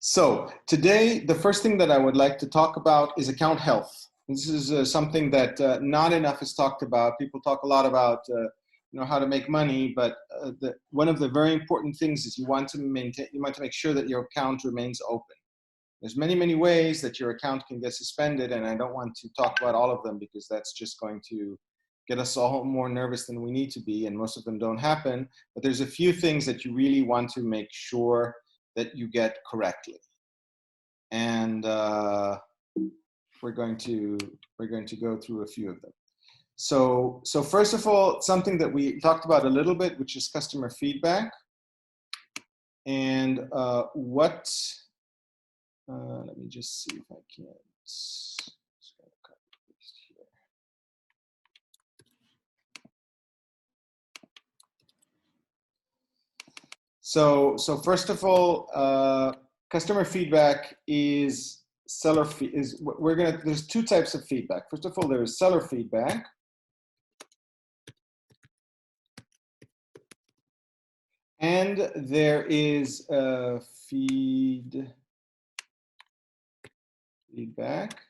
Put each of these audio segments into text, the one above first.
So today, the first thing that I would like to talk about is account health. This is something that not enough is talked about. People talk a lot about how to make money, but one of the very important things is you want to make sure that your account remains open. There's many ways that your account can get suspended, and I don't want to talk about all of them because that's just going to get us all more nervous than we need to be, and most of them don't happen. But there's a few things that you really want to make sure that you get correctly. And we're going to go through a few of them. So first of all, something that we talked about a little bit, which is customer feedback. And let me just see if I can. So first of all, customer feedback is there's two types of feedback. First of all, there is seller feedback. And there is feedback.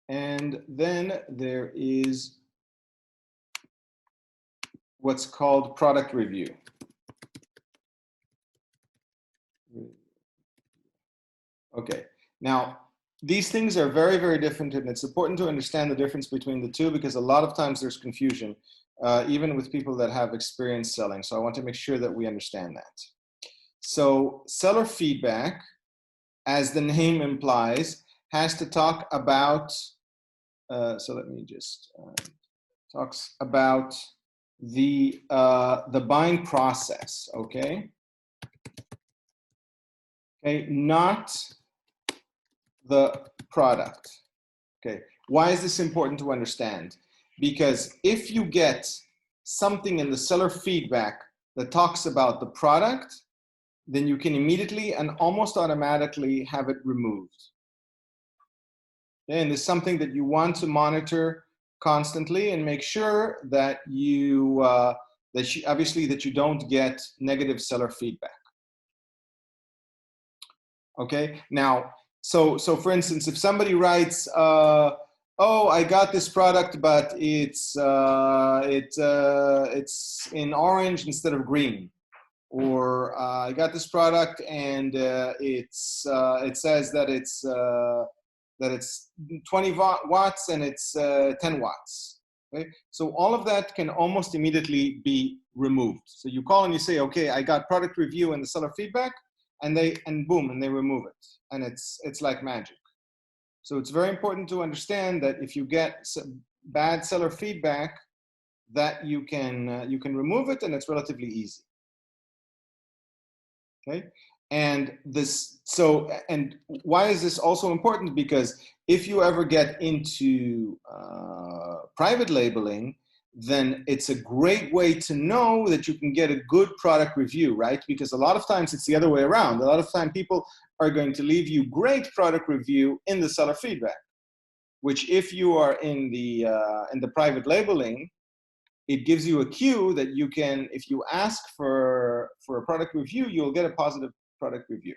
And then there is what's called product review. Okay, now these things are very different, and it's important to understand the difference between the two because a lot of times there's confusion, even with people that have experience selling. So I want to make sure that we understand that. So seller feedback, as the name implies, has to talk about, so let me just, talks about the buying process, okay? Okay, not the product. Okay, why is this important to understand? Because if you get something in the seller feedback that talks about the product, then you can immediately and almost automatically have it removed. Okay, and it's something that you want to monitor constantly and make sure that you don't get negative seller feedback. Okay, now, so for instance, if somebody writes, oh, I got this product, but it's in orange instead of green, or I got this product and it says that it's 20 watts and it's 10 watts. Okay, so all of that can almost immediately be removed. So you call and you say, okay, I got product review and the seller feedback. And boom, and they remove it, and it's like magic. So it's very important to understand that if you get some bad seller feedback, that you can remove it, and it's relatively easy. Okay, and why is this also important? Because if you ever get into private labeling, then it's a great way to know that you can get a good product review, right? Because a lot of times it's the other way around. A lot of time people are going to leave you great product review in the seller feedback, which if you are in the private labeling, it gives you a cue that you can, if you ask for a product review, you'll get a positive product review.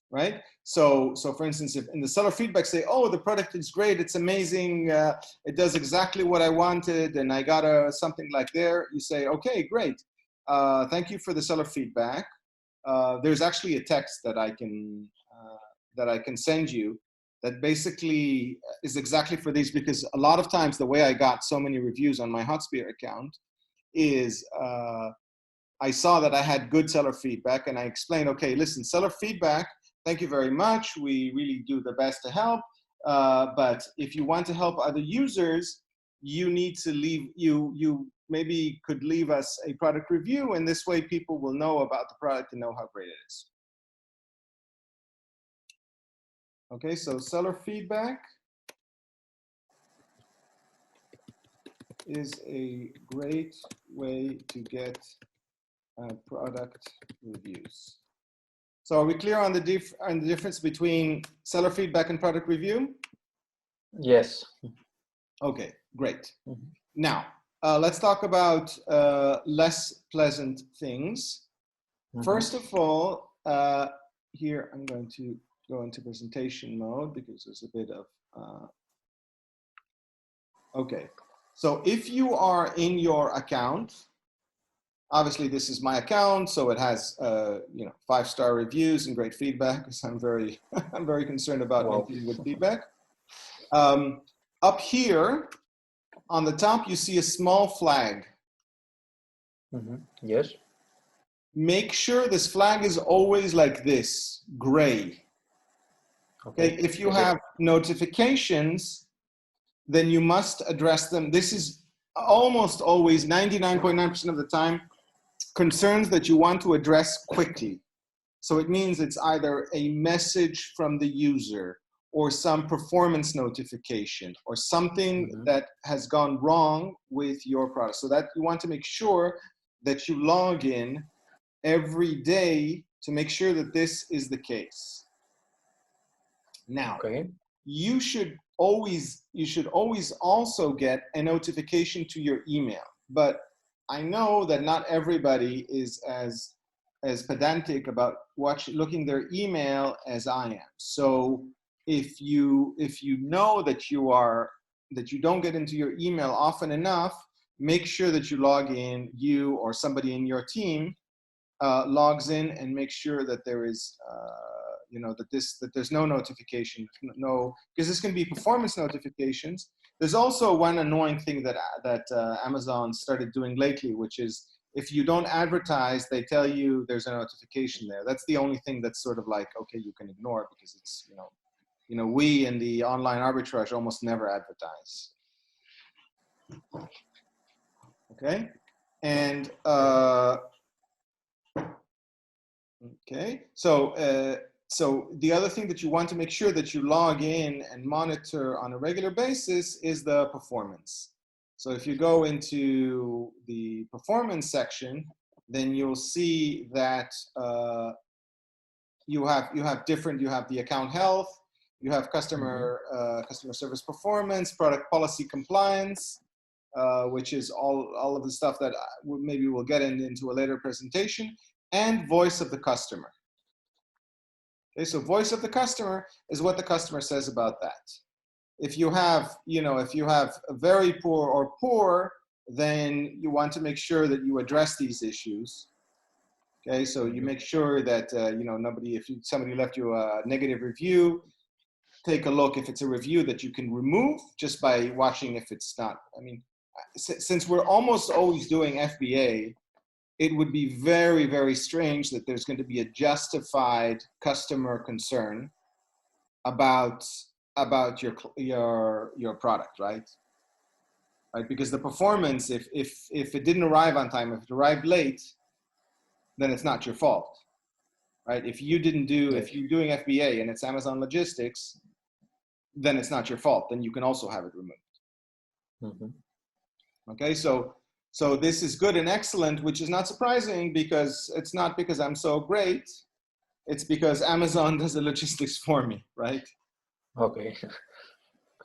Right? So for instance, if in the seller feedback say, oh, the product is great, it's amazing, it does exactly what I wanted, and I got something like there, you say, okay, great. Thank you for the seller feedback. There's actually a text that I can send you that basically is exactly for these, because a lot of times the way I got so many reviews on my Hotspot account is I saw that I had good seller feedback, and I explained, okay, listen, seller feedback, thank you very much. We really do the best to help. But if you want to help other users, you need to leave, you maybe could leave us a product review, and this way people will know about the product and know how great it is. Okay, so seller feedback is a great way to get product reviews. So are we clear on the difference between seller feedback and product review? Yes. Okay, great. Mm-hmm. Now, let's talk about less pleasant things. Mm-hmm. First of all, here I'm going to go into presentation mode because there's a bit of, okay. So if you are in your account, obviously this is my account, so it has, 5-star reviews and great feedback because I'm very, I'm very concerned about maintaining good feedback. Up here on the top, you see a small flag. Yes. Make sure this flag is always like this, gray. Okay. If you have notifications, then you must address them. This is almost always 99.9% of the time concerns that you want to address quickly. So it means it's either a message from the user or some performance notification or something that has gone wrong with your product. So that you want to make sure that you log in every day to make sure that this is the case. Now, you should always also get a notification to your email. But I know that not everybody is as pedantic about looking their email as I am. So if you know that you don't get into your email often enough, make sure that you log in, you or somebody in your team logs in and make sure that there is that there's no notification, because this can be performance notifications. There's also one annoying thing that Amazon started doing lately, which is if you don't advertise, they tell you there's a notification there. That's the only thing that's sort of like, okay, you can ignore because it's, we in the online arbitrage almost never advertise. Okay, and okay, so the other thing that you want to make sure that you log in and monitor on a regular basis is the performance. So if you go into the performance section, then you'll see that you have the account health, you have customer service performance, product policy compliance, which is all of the stuff that maybe we'll get into a later presentation, and voice of the customer. Okay, so voice of the customer is what the customer says about that. If you have, a very poor or poor, then you want to make sure that you address these issues. Okay, so you make sure that, somebody left you a negative review, take a look if it's a review that you can remove just by watching if it's not. I mean, since we're almost always doing FBA, it would be very, very strange that there's going to be a justified customer concern about your product, right? Right, because the performance, if it didn't arrive on time, if it arrived late, then it's not your fault, right? If you're doing FBA and it's Amazon Logistics, then it's not your fault. Then you can also have it removed. Okay, so this is good and excellent, which is not surprising because it's not because I'm so great. It's because Amazon does the logistics for me, right? Okay.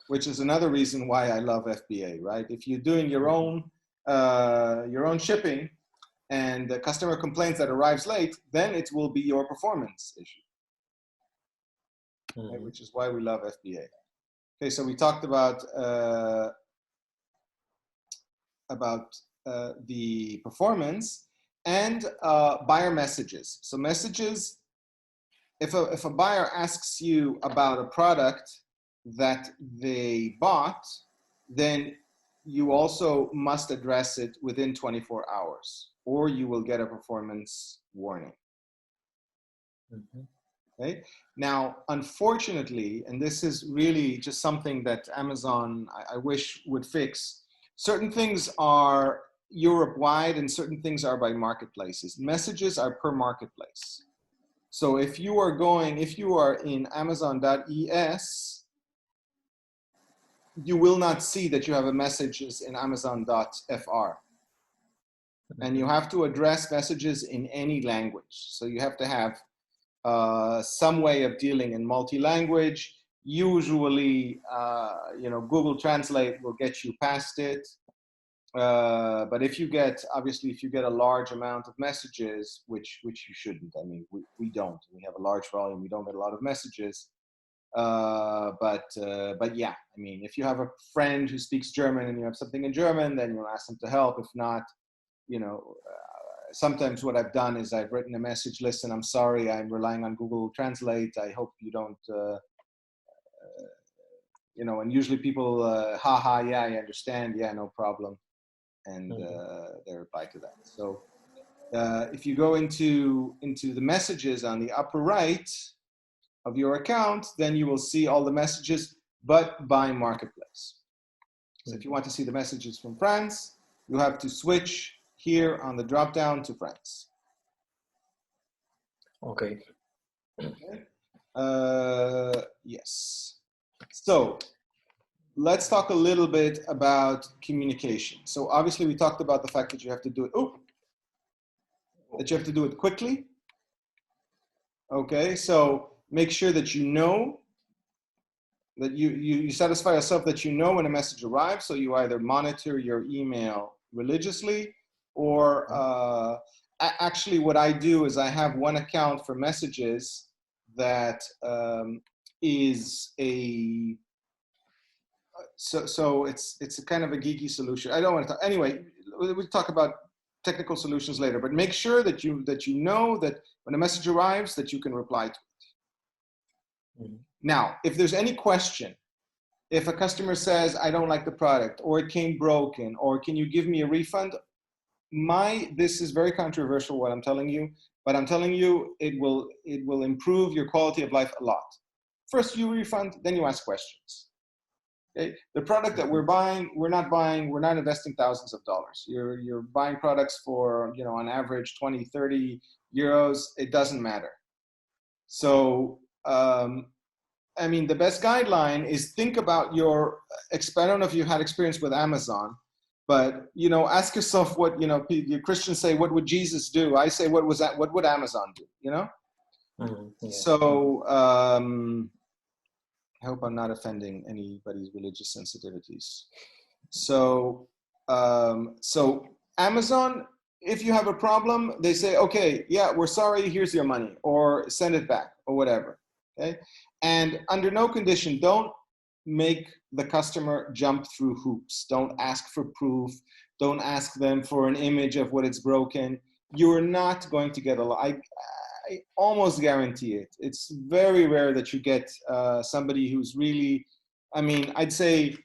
Which is another reason why I love FBA, right? If you're doing your own shipping and the customer complains that arrives late, then it will be your performance issue, okay? Which is why we love FBA. Okay, so we talked about the performance and buyer messages. So messages, if a buyer asks you about a product that they bought, then you also must address it within 24 hours or you will get a performance warning. Okay. Now, unfortunately, and this is really just something that Amazon, I wish would fix, certain things are Europe-wide and certain things are by marketplaces. Messages are per marketplace. So if you are in Amazon.es, you will not see that you have a messages in Amazon.fr. And you have to address messages in any language. So you have to have some way of dealing in multi-language. Usually, Google Translate will get you past it. But if you get, obviously, if you get a large amount of messages, which you shouldn't. I mean, we don't. We have a large volume. We don't get a lot of messages. But yeah, I mean, if you have a friend who speaks German and you have something in German, then you'll ask them to help. If not, you know, sometimes what I've done is I've written a message. Listen, I'm sorry, I'm relying on Google Translate. I hope you don't. You know, and usually people, haha, yeah, I understand. Yeah, no problem. And they reply to that. So if you go into the messages on the upper right of your account, then you will see all the messages, but by marketplace. So if you want to see the messages from France, you have to switch here on the drop down to France. Okay. Yes. So let's talk a little bit about communication. So obviously we talked about the fact that you have to do it. That you have to do it quickly. Okay, so make sure that you know that you satisfy yourself that you know when a message arrives. So you either monitor your email religiously, or actually what I do is I have one account for messages that is a so it's a kind of a geeky solution. I don't want to talk anyway. We'll talk about technical solutions later, but make sure that you know that when a message arrives that you can reply to it. Mm-hmm. Now, if there's any question, if a customer says, I don't like the product, or it came broken, or can you give me a refund? This is very controversial what I'm telling you, but I'm telling you it will improve your quality of life a lot. First you refund, then you ask questions. Okay? The product that we're not investing thousands of dollars. You're buying products for, you know, on average 20, 30 euros. It doesn't matter. So, I mean, the best guideline is think about your, I don't know if you had experience with Amazon, but, you know, ask yourself what, you know, Christians say, what would Jesus do? I say, what would Amazon do, you know? Yeah. So, I hope I'm not offending anybody's religious sensitivities. So, so Amazon, if you have a problem, they say, okay, yeah, we're sorry, here's your money, or send it back, or whatever, okay? And under no condition, don't make the customer jump through hoops. Don't ask for proof. Don't ask them for an image of what it's broken. You're not going to get a lot. I almost guarantee it. It's very rare that you get somebody who's really, I mean, I'd say,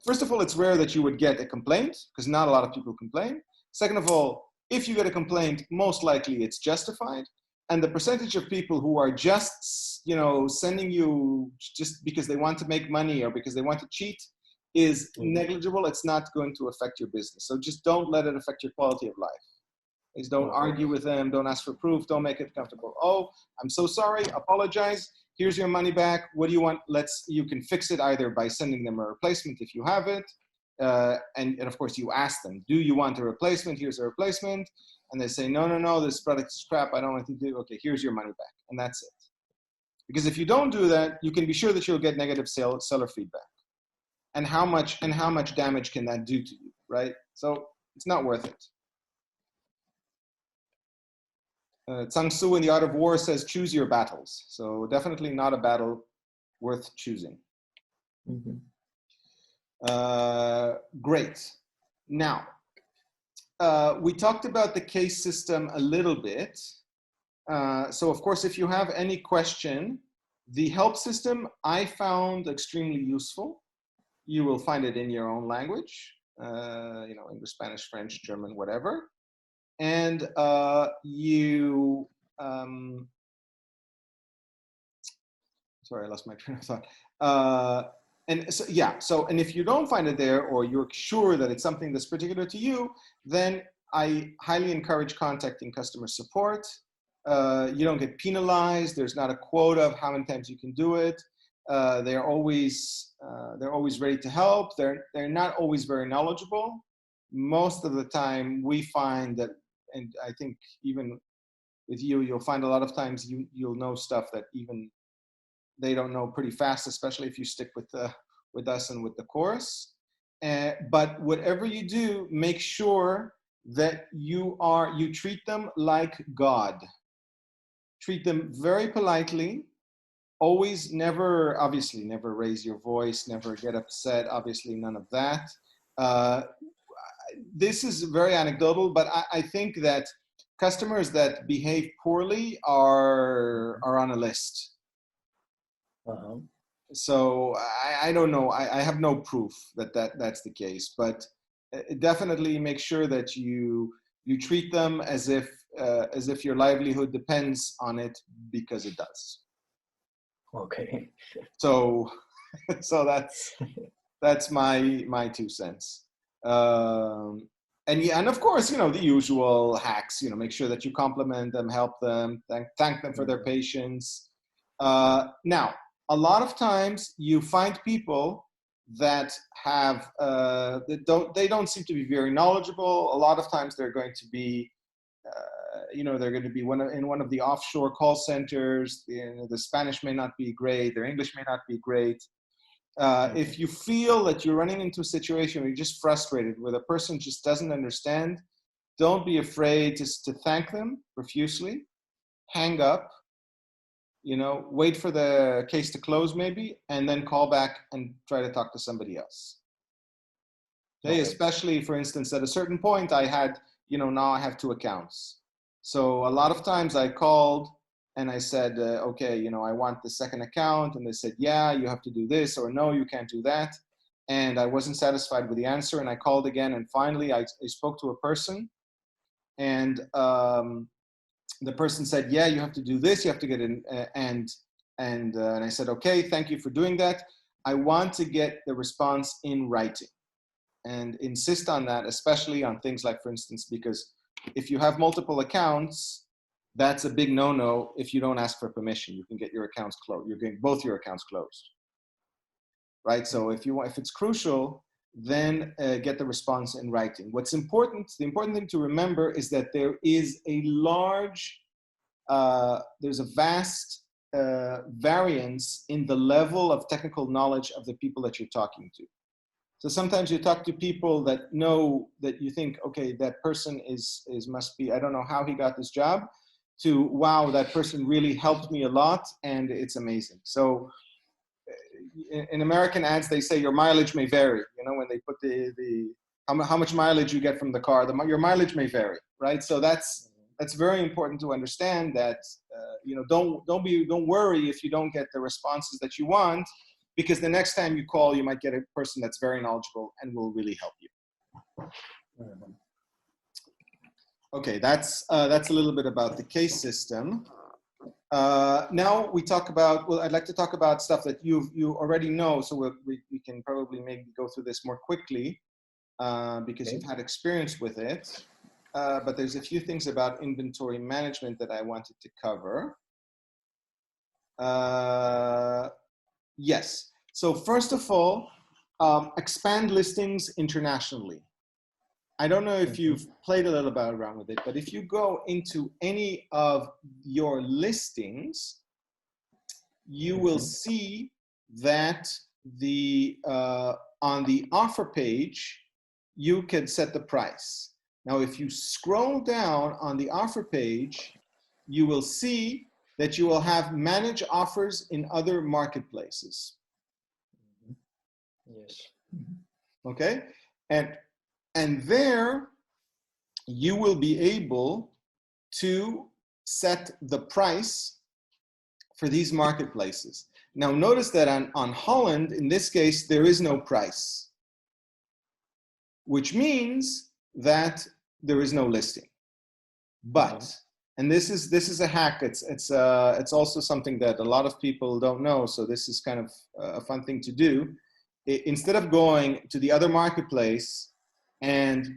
first of all, it's rare that you would get a complaint because not a lot of people complain. Second of all, if you get a complaint, most likely it's justified. And the percentage of people who are just, you know, sending you just because they want to make money or because they want to cheat is negligible. It's not going to affect your business. So just don't let it affect your quality of life. Is don't argue with them, don't ask for proof, don't make it comfortable. Oh, I'm so sorry, apologize, here's your money back, what do you want? You can fix it either by sending them a replacement if you have it, and of course you ask them, do you want a replacement? Here's a replacement. And they say, no, this product is crap, I don't want to do it. Okay, here's your money back, and that's it. Because if you don't do that, you can be sure that you'll get negative seller feedback. And how much damage can that do to you, right? So it's not worth it. Tsang Tzu in The Art of War says, choose your battles. So definitely not a battle worth choosing. Mm-hmm. Great. Now, we talked about the case system a little bit. So of course, if you have any question, the help system I found extremely useful. You will find it in your own language, you know, English, Spanish, French, German, whatever. And sorry, I lost my train of thought. And so, yeah, so, and if you don't find it there, or you're sure that it's something that's particular to you, then I highly encourage contacting customer support. You don't get penalized. There's not a quota of how many times you can do it. They're always ready to help. They're not always very knowledgeable. Most of the time we find that, and I think even with you, you'll find a lot of times you'll know stuff that even they don't know pretty fast, especially if you stick with us and with the course. But whatever you do, make sure that you treat them like God. Treat them very politely. Always, obviously, never raise your voice, never get upset. Obviously, none of that. This is very anecdotal, but I think that customers that behave poorly are on a list. Uh-huh. So I don't know. I have no proof that's the case, but definitely make sure that you treat them as if your livelihood depends on it, because it does. Okay. So so that's my 2 cents. And of course, the usual hacks. Make sure that you compliment them, help them, thank them for their patience. Now, a lot of times you find people that have they don't seem to be very knowledgeable. A lot of times they're going to be they're going to be in one of the offshore call centers. The Spanish may not be great, their English may not be great. If you feel that you're running into a situation where you're just frustrated, where the person just doesn't understand, don't be afraid to thank them profusely, hang up, wait for the case to close maybe, and then call back and try to talk to somebody else. Okay. Especially, for instance, at a certain point I had, now I have 2 accounts. So a lot of times I called and I said, okay, I want the second account. And they said, yeah, you have to do this, or no, you can't do that. And I wasn't satisfied with the answer. And I called again. And finally, I spoke to a person. And the person said, yeah, you have to do this. You have to get in. And I said, okay, thank you for doing that. I want to get the response in writing. And insist on that, especially on things like, for instance, because if you have multiple accounts, that's a big no-no. If you don't ask for permission, you can get your accounts closed. You're getting both your accounts closed, right? So if it's crucial, then get the response in writing. The important thing to remember is that there is there's a vast variance in the level of technical knowledge of the people that you're talking to. So sometimes you talk to people that know, that you think, okay, that person must be, I don't know how he got this job, to, wow, that person really helped me a lot and it's amazing. So in American ads, they say your mileage may vary. When they put how much mileage you get from the car, your mileage may vary, right? So that's very important to understand that, don't worry if you don't get the responses that you want, because the next time you call, you might get a person that's very knowledgeable and will really help you. Okay, that's a little bit about the case system. Now we talk about, I'd like to talk about stuff that you already know, so we can probably maybe go through this more quickly because you've had experience with it. But there's a few things about inventory management that I wanted to cover. Yes. So first of all, expand listings internationally. I don't know if you've played a little bit around with it, but if you go into any of your listings, you will see that on the offer page, you can set the price. Now, if you scroll down on the offer page, you will see that you will have manage offers in other marketplaces. Yes. Okay, and there you will be able to set the price for these marketplaces. Now notice that on Holland, in this case, there is no price, which means that there is no listing. But, and this is a hack, it's also something that a lot of people don't know, so this is kind of a fun thing to do. Instead of going to the other marketplace, and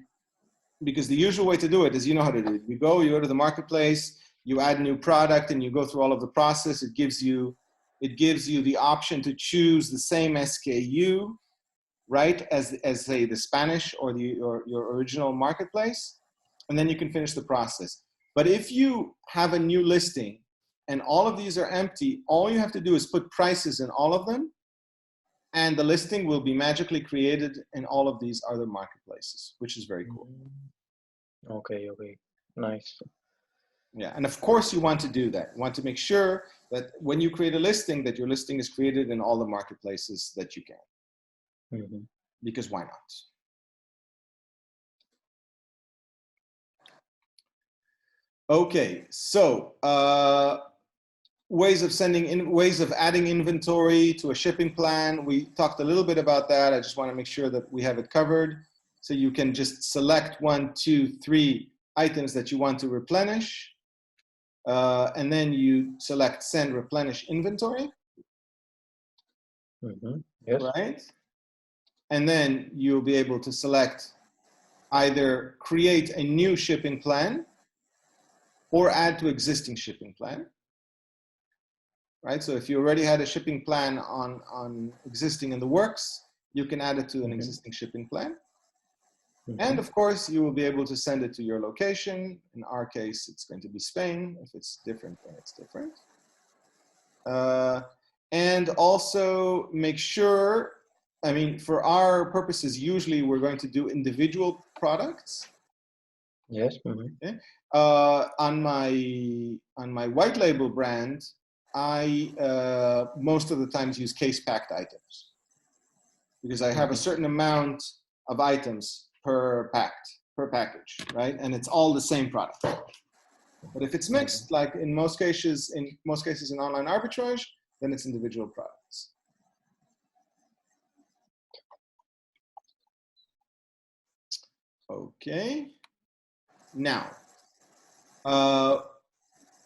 because the usual way to do it is, you know how to do it. You go to the marketplace, you add a new product, and you go through all of the process. It gives you the option to choose the same SKU, right, as say the Spanish or your original marketplace, and then you can finish the process. But if you have a new listing and all of these are empty, all you have to do is put prices in all of them, and the listing will be magically created in all of these other marketplaces, which is very cool. Okay, okay, nice. Yeah, and of course you want to do that. You want to make sure that when you create a listing, that your listing is created in all the marketplaces that you can, because why not? Okay, so ways of adding inventory to a shipping plan. We talked a little bit about that. I just want to make sure that we have it covered. So you can just select 1, 2, 3 items that you want to replenish. And then you select send replenish inventory. Yes. Right? And then you'll be able to select either create a new shipping plan or add to existing shipping plan. Right? So if you already had a shipping plan on existing in the works, you can add it to an existing shipping plan. And of course, you will be able to send it to your location. In our case, it's going to be Spain. If it's different, then it's different. And also make sure, I mean, for our purposes, usually we're going to do individual products. Yes. Okay. On my white label brand, I most of the times use case packed items because I have a certain amount of items per package, right? And it's all the same product. But if it's mixed, like in most cases in online arbitrage, then it's individual products. Okay. Now,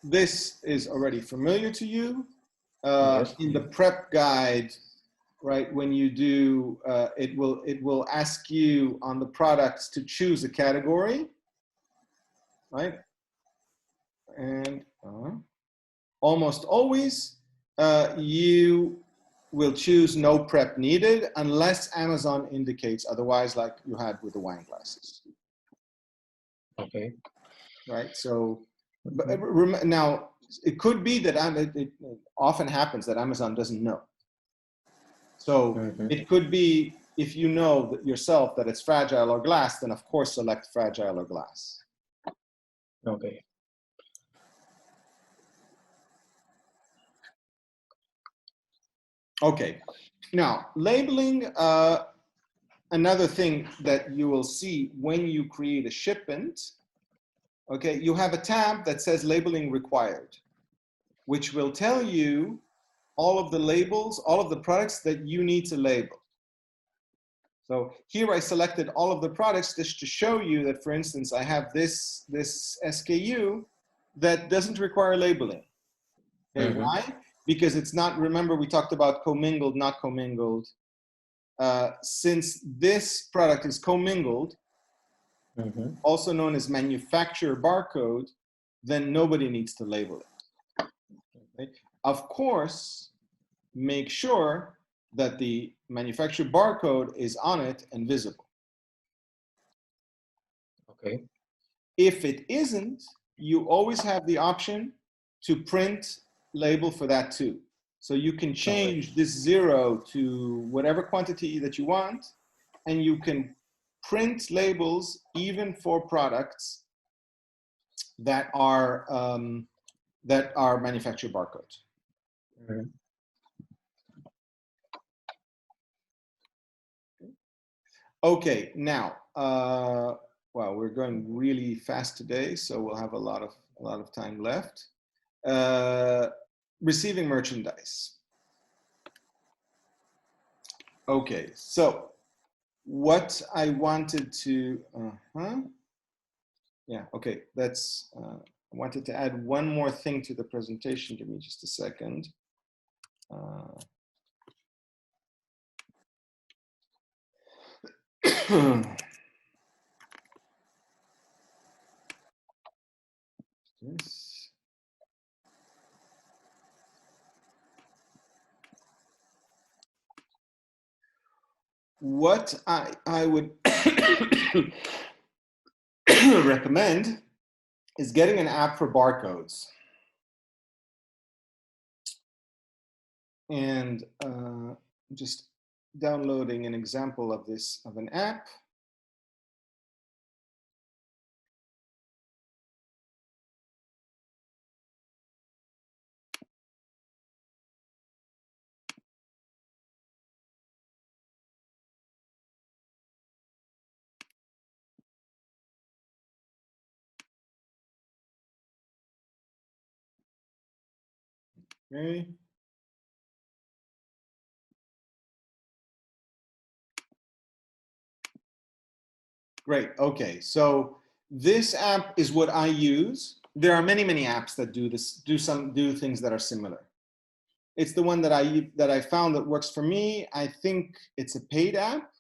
this is already familiar to you. Yes. In the prep guide, right, when you do, it will ask you on the products to choose a category, right? And almost always you will choose no prep needed unless Amazon indicates otherwise, like you had with the wine glasses. Okay. Right. So now it could be that it often happens that Amazon doesn't know. So it could be, if you know that yourself that it's fragile or glass, then of course select fragile or glass. Okay. Okay. Now, labeling, another thing that you will see when you create a shipment, okay, you have a tab that says labeling required, which will tell you all of the labels, all of the products that you need to label. So here I selected all of the products just to show you that, for instance, I have this SKU that doesn't require labeling. Okay, why? Because it's not, remember we talked about commingled, not commingled. Since this product is commingled, also known as manufacturer barcode, then nobody needs to label it. Okay? Of course, make sure that the manufacturer barcode is on it and visible. Okay. If it isn't, you always have the option to print label for that too. So you can change this 0 to whatever quantity that you want, and you can print labels even for products that are manufacturer barcode. Okay, now, well, we're going really fast today, so we'll have a lot of time left. Receiving merchandise. Okay, so what I wanted to, yeah, okay, that's, I wanted to add one more thing to the presentation. Give me just a second. This. What I would recommend is getting an app for barcodes. And just downloading an example of this, of an app. Okay. Great. Okay. So this app is what I use. There are many, many apps that do this, do things that are similar. It's the one that I found that works for me. I think it's a paid app,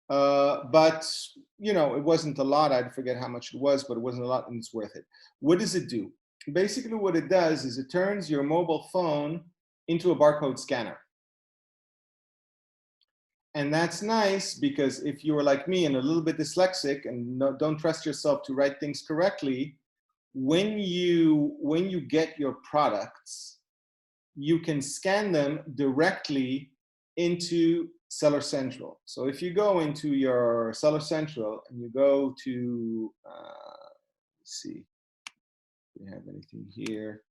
but you know, it wasn't a lot. I forget how much it was, but it wasn't a lot, and it's worth it. What does it do? Basically, what it does is it turns your mobile phone into a barcode scanner. And that's nice because if you are like me and a little bit dyslexic and don't trust yourself to write things correctly, when you get your products, you can scan them directly into Seller Central. So if you go into your Seller Central and you go to, let's see, do we have anything here?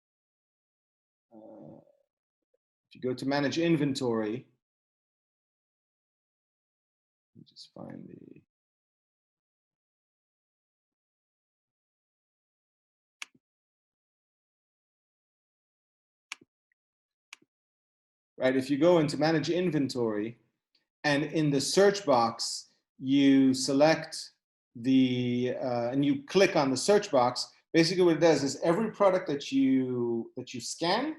If you go to Manage Inventory, just find the, right, if you go into Manage Inventory and in the search box, you select the, and you click on the search box, basically what it does is every product that you scan,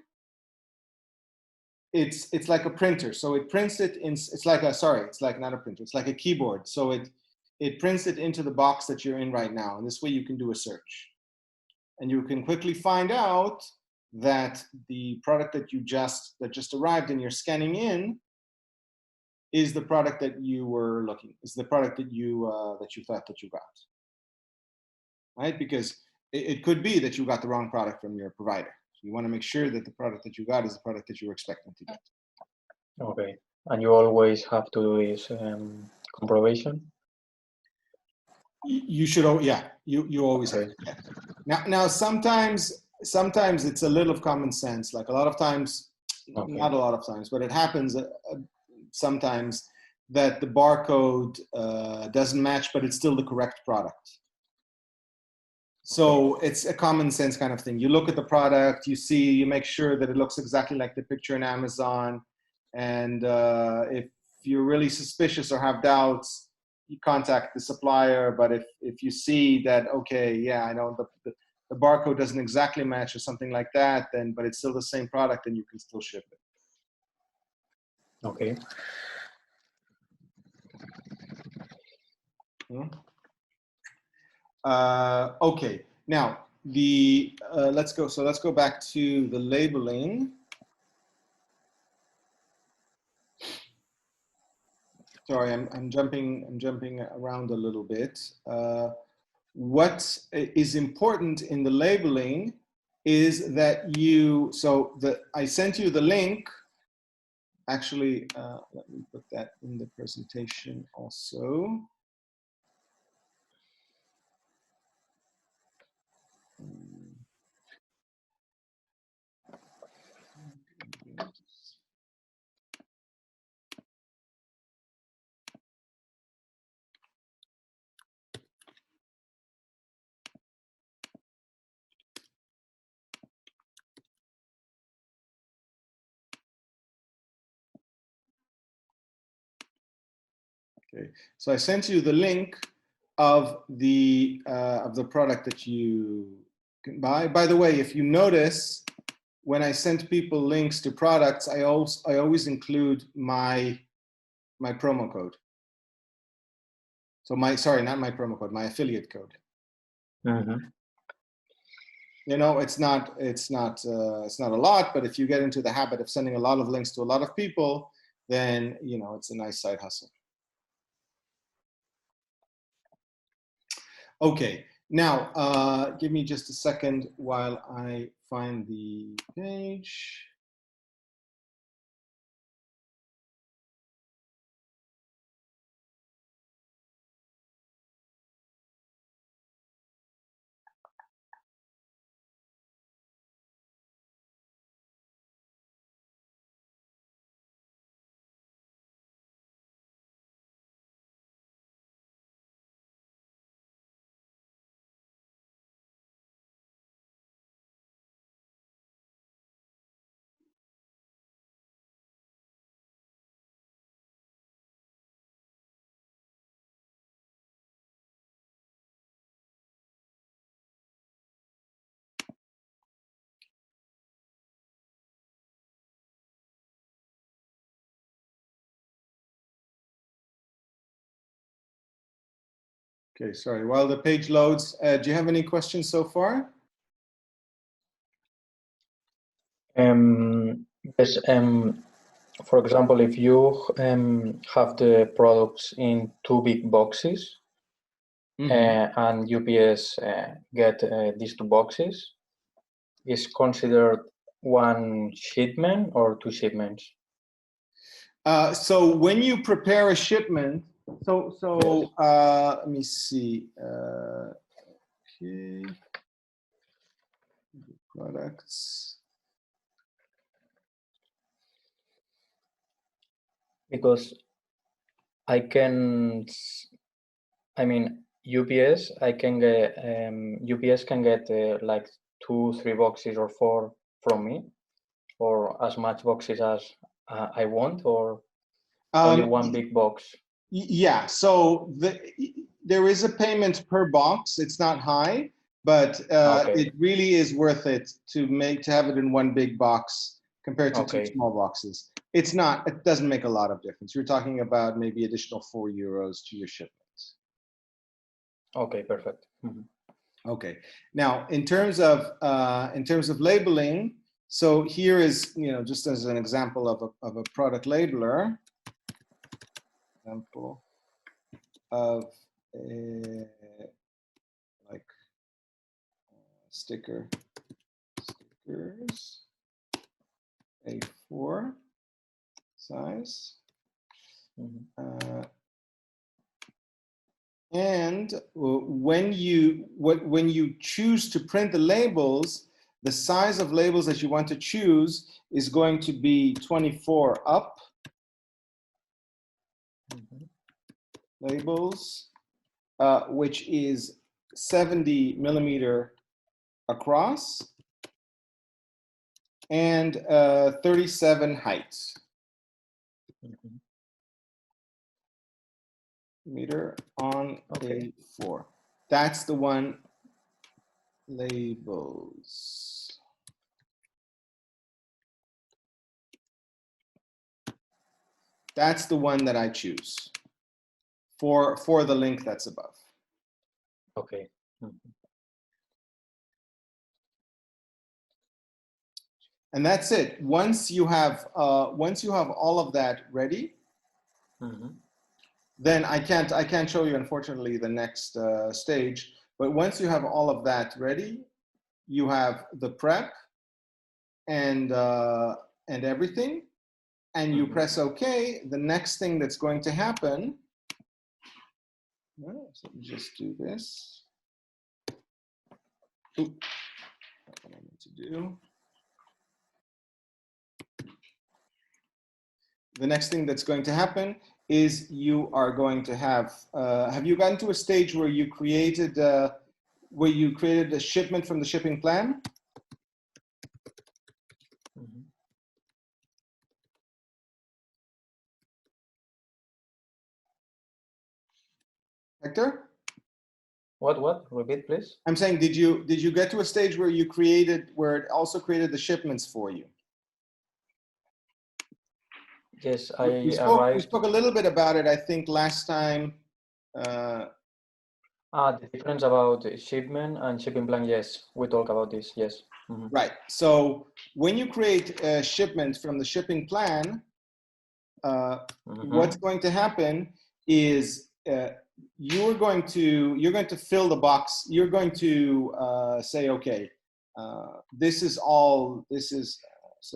it's like a printer. So it prints it in, it's like a, sorry, it's like not a printer, it's like a keyboard. So it prints it into the box that you're in right now. And this way you can do a search. And you can quickly find out that the product that just arrived and you're scanning in is the product that you were looking, is the product that you thought that you got, right? Because it could be that you got the wrong product from your provider. So you want to make sure that the product that you got is the product that you were expecting to get. Okay. And you always have to do this comproration? You should, yeah, you always have to. Yeah. Now sometimes it's a little of common sense. Like a lot of times, not a lot of times, but it happens sometimes that the barcode doesn't match, but it's still the correct product. So it's a common sense kind of thing. You look at the product, you make sure that it looks exactly like the picture in Amazon. And if you're really suspicious or have doubts, you contact the supplier. But if you see that, okay, yeah, I know the barcode doesn't exactly match or something like that, then, but it's still the same product, then you can still ship it. Okay. Okay. Now let's go back to the labeling. Sorry, I'm jumping around a little bit. What is important in the labeling is that I sent you the link. Actually, let me put that in the presentation also. Okay, so I sent you the link of the product that you can buy. By the way, if you notice, when I send people links to products, I always include my promo code. So not my promo code, my affiliate code. Mm-hmm. You know, it's not a lot, but if you get into the habit of sending a lot of links to a lot of people, then you know it's a nice side hustle. Okay, now give me just a second while I find the page. Okay, sorry. While the page loads, do you have any questions so far? Yes. For example, if you have the products in two big boxes, and UPS get these two boxes, is considered one shipment or two shipments? So when you prepare a shipment, Yes. let me see. Okay, products. Because I mean, UPS, I can get, UPS can get like 2, 3 boxes or 4 from me, or as much boxes as I want, or only one big box. Yeah, so there is a payment per box. It's not high, but Okay. it really is worth it to have it in one big box compared to two Okay. small boxes. It doesn't make a lot of difference. You're talking about maybe additional €4 to your shipment. Okay, perfect. Okay. Now, in terms of labeling, so here is, just as an example of a product labeler, example of like stickers, A4 size. And when you choose to print the labels, the size of labels that you want to choose is going to be 24 up labels, which is 70 millimeter across and 37 height. Meter on A4. That's the one. Labels. That's the one that I choose for the link that's above. Okay. And that's it. Once you have all of that ready, then I can't show you, unfortunately, the next stage. But once you have all of that ready, you have the prep and everything, and you press OK. The next thing that's going to happen. So let me just do this. Ooh, that's what I need to do. The next thing that's going to happen is you are going to have you gotten to a stage where you created a shipment from the shipping plan? Hector? What? Repeat, please. I'm saying, did you get to a stage where it also created the shipments for you? Yes, We spoke a little bit about it, I think, last time. The difference about shipment and shipping plan, yes, we talk about this, yes. Right, so when you create a shipment from the shipping plan, what's going to happen is you're going to fill the box. You're going to say, okay, so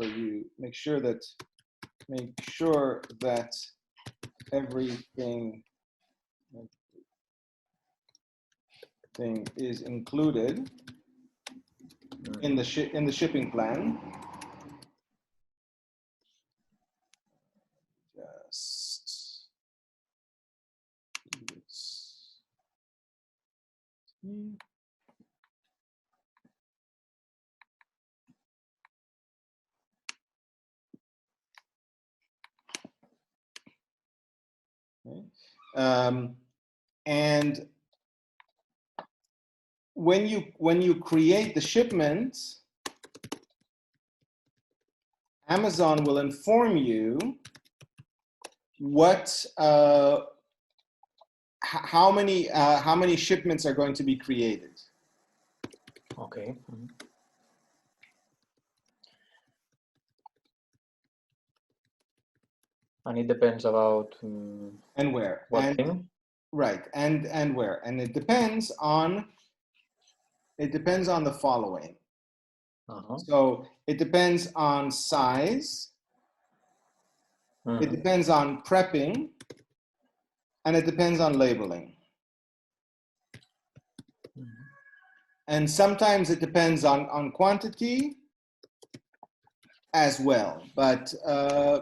you make sure that everything is included in the shipping plan. And when you create the shipment, Amazon will inform you how many shipments are going to be created. Okay. And it depends about and where what thing? Right, and where, and it depends on the following. So it depends on size, it depends on prepping, and it depends on labeling. And sometimes it depends on quantity as well, but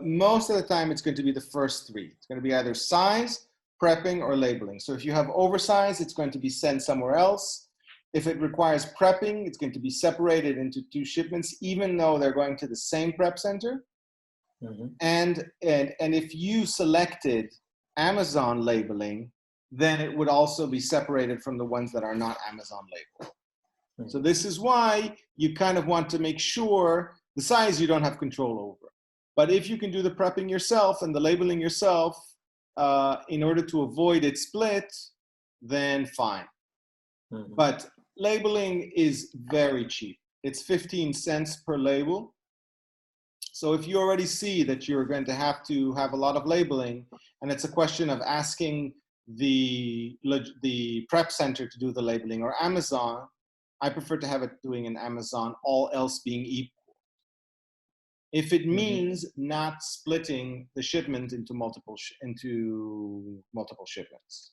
most of the time it's going to be the first three. It's going to be either size, prepping, or labeling. So if you have oversize, it's going to be sent somewhere else. If it requires prepping, it's going to be separated into two shipments, even though they're going to the same prep center. And if you selected Amazon labeling, then it would also be separated from the ones that are not Amazon labeled. So this is why you kind of want to make sure the size you don't have control over. But if you can do the prepping yourself and the labeling yourself in order to avoid it split, then fine. But labeling is very cheap. It's 15 cents per label. So if you already see that you're going to have a lot of labeling, and it's a question of asking the prep center to do the labeling or Amazon, I prefer to have it doing in Amazon, all else being equal. If it means not splitting the shipment into multiple shipments.